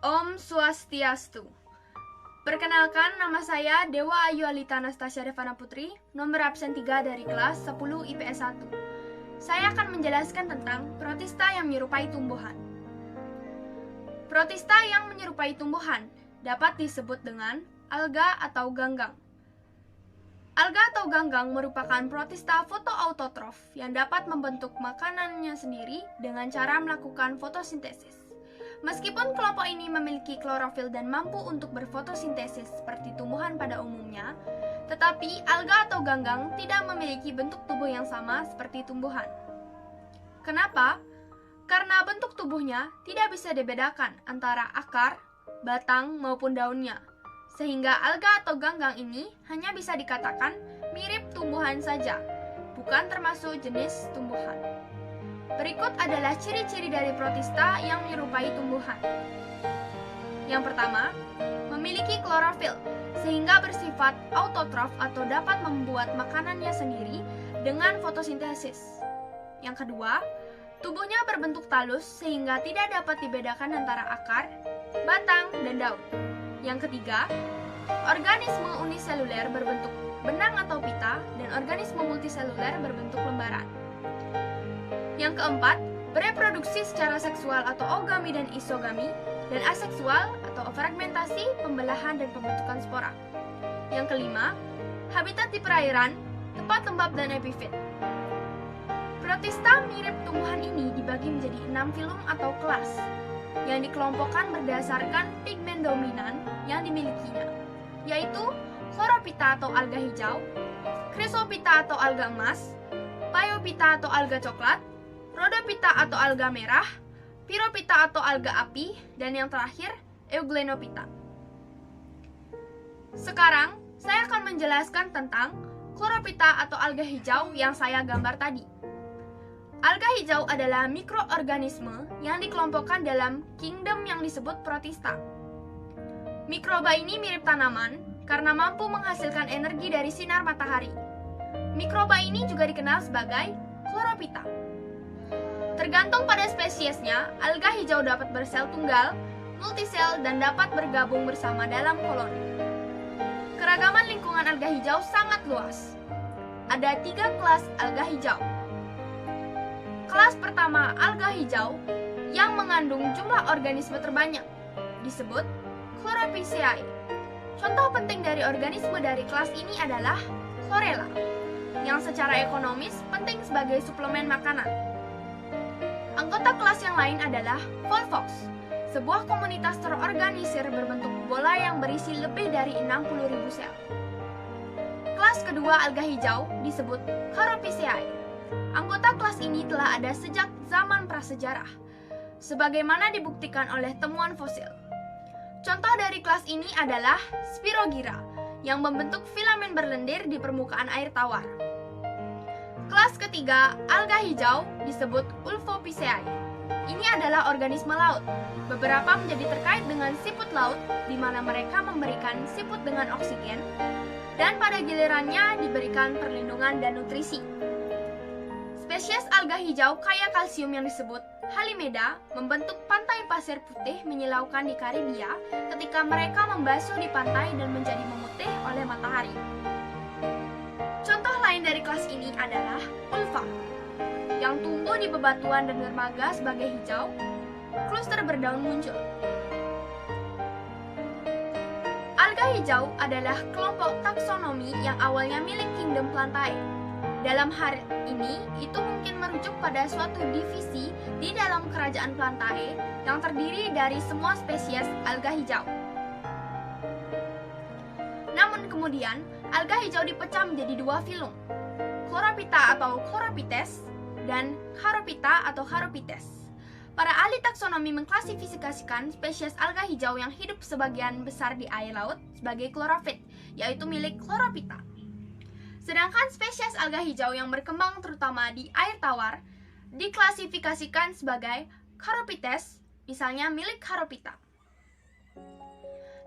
Om Swastiastu. Perkenalkan, nama saya Dewa Ayu Alita Anastasia Devana Putri, nomor absen 3 dari kelas 10 IPS 1. Saya akan menjelaskan tentang protista yang menyerupai tumbuhan. Protista yang menyerupai tumbuhan dapat disebut dengan alga atau ganggang. Alga atau ganggang merupakan protista fotoautotrof yang dapat membentuk makanannya sendiri dengan cara melakukan fotosintesis. Meskipun kelompok ini memiliki klorofil dan mampu untuk berfotosintesis seperti tumbuhan pada umumnya, tetapi alga atau ganggang tidak memiliki bentuk tubuh yang sama seperti tumbuhan. Kenapa? Karena bentuk tubuhnya tidak bisa dibedakan antara akar, batang, maupun daunnya, sehingga alga atau ganggang ini hanya bisa dikatakan mirip tumbuhan saja, bukan termasuk jenis tumbuhan. Berikut adalah ciri-ciri dari protista yang menyerupai tumbuhan. Yang pertama, memiliki klorofil, sehingga bersifat autotrof atau dapat membuat makanannya sendiri dengan fotosintesis. Yang kedua, tubuhnya berbentuk talus sehingga tidak dapat dibedakan antara akar, batang, dan daun. Yang ketiga, organisme uniseluler berbentuk benang atau pita dan organisme multiseluler berbentuk lembaran. Yang keempat, bereproduksi secara seksual atau ogami dan isogami, dan aseksual atau fragmentasi, pembelahan, dan pembentukan spora. Yang kelima, habitat di perairan, tempat lembab, dan epifit. Protista mirip tumbuhan ini dibagi menjadi 6 filum atau kelas, yang dikelompokkan berdasarkan pigmen dominan yang dimilikinya, yaitu chlorophyta atau alga hijau, chrysophyta atau alga emas, phaeophyta atau alga coklat, rhodophyta atau alga merah, pyrophyta atau alga api, dan yang terakhir, euglenophyta. Sekarang, saya akan menjelaskan tentang chlorophyta atau alga hijau yang saya gambar tadi. Alga hijau adalah mikroorganisme yang dikelompokkan dalam kingdom yang disebut protista. Mikroba ini mirip tanaman karena mampu menghasilkan energi dari sinar matahari. Mikroba ini juga dikenal sebagai chlorophyta. Tergantung pada spesiesnya, alga hijau dapat bersel tunggal, multisel, dan dapat bergabung bersama dalam koloni. Keragaman lingkungan alga hijau sangat luas. Ada 3 kelas alga hijau. Kelas pertama alga hijau yang mengandung jumlah organisme terbanyak, disebut Chlorophyceae. Contoh penting dari organisme dari kelas ini adalah chlorella, yang secara ekonomis penting sebagai suplemen makanan. Anggota kelas yang lain adalah Volvox, sebuah komunitas terorganisir berbentuk bola yang berisi lebih dari 60.000 sel. Kelas kedua alga hijau disebut Charophyceae. Anggota kelas ini telah ada sejak zaman prasejarah, sebagaimana dibuktikan oleh temuan fosil. Contoh dari kelas ini adalah Spirogyra, yang membentuk filamen berlendir di permukaan air tawar. Kelas ketiga, alga hijau disebut Ulfophyceae. Ini adalah organisme laut. Beberapa menjadi terkait dengan siput laut, di mana mereka memberikan siput dengan oksigen, dan pada gilirannya diberikan perlindungan dan nutrisi. Spesies alga hijau kaya kalsium yang disebut Halimeda membentuk pantai pasir putih menyilaukan di Karibia ketika mereka membasuh di pantai dan menjadi memutih oleh matahari. Contoh lain dari kelas ini adalah ulva, yang tumbuh di bebatuan dan dermaga sebagai hijau, kluster berdaun muncul. Alga hijau adalah kelompok taksonomi yang awalnya milik kingdom Plantae. Dalam hal ini, itu mungkin merujuk pada suatu divisi di dalam kerajaan Plantae yang terdiri dari semua spesies alga hijau. Namun kemudian, alga hijau dipecah menjadi 2 filum, Chlorophyta atau Chlorophytes dan Charophyta atau Charophytes. Para ahli taksonomi mengklasifikasikan spesies alga hijau yang hidup sebagian besar di air laut sebagai chlorophyte, yaitu milik Chlorophyta. Sedangkan spesies alga hijau yang berkembang terutama di air tawar diklasifikasikan sebagai Charophytes, misalnya milik Charophyta.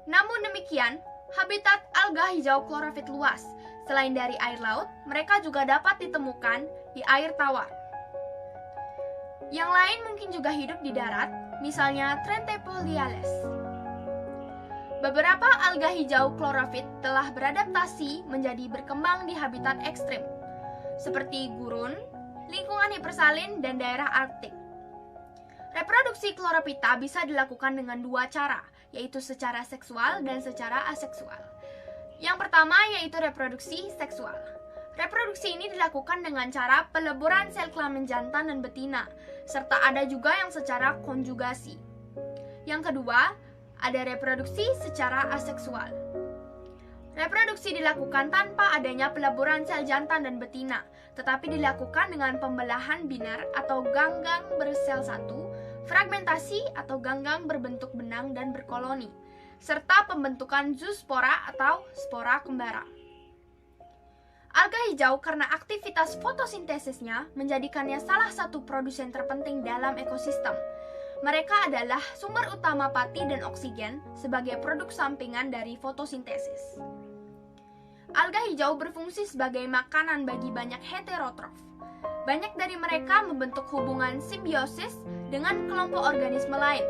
Namun demikian, habitat alga hijau klorofit luas. Selain dari air laut, mereka juga dapat ditemukan di air tawar. Yang lain mungkin juga hidup di darat, misalnya Trentepoliales. Beberapa alga hijau klorofit telah beradaptasi menjadi berkembang di habitat ekstrim, seperti gurun, lingkungan hipersalin, dan daerah Arktik. Reproduksi Chlorophyta bisa dilakukan dengan dua cara, yaitu secara seksual dan secara aseksual. Yang pertama yaitu reproduksi seksual. Reproduksi ini dilakukan dengan cara peleburan sel kelamin jantan dan betina, serta ada juga yang secara konjugasi. Yang kedua, ada reproduksi secara aseksual. Reproduksi dilakukan tanpa adanya peleburan sel jantan dan betina, tetapi dilakukan dengan pembelahan biner atau ganggang bersel satu, fragmentasi atau ganggang berbentuk benang dan berkoloni, serta pembentukan zoospora atau spora kembara. Alga hijau karena aktivitas fotosintesisnya menjadikannya salah satu produsen terpenting dalam ekosistem. Mereka adalah sumber utama pati dan oksigen sebagai produk sampingan dari fotosintesis. Alga hijau berfungsi sebagai makanan bagi banyak heterotrof. Banyak dari mereka membentuk hubungan simbiosis dengan kelompok organisme lain.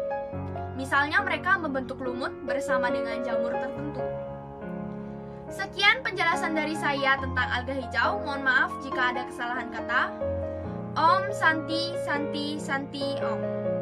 Misalnya mereka membentuk lumut bersama dengan jamur tertentu. Sekian penjelasan dari saya tentang alga hijau. Mohon maaf jika ada kesalahan kata. Om Santi Santi Santi Om.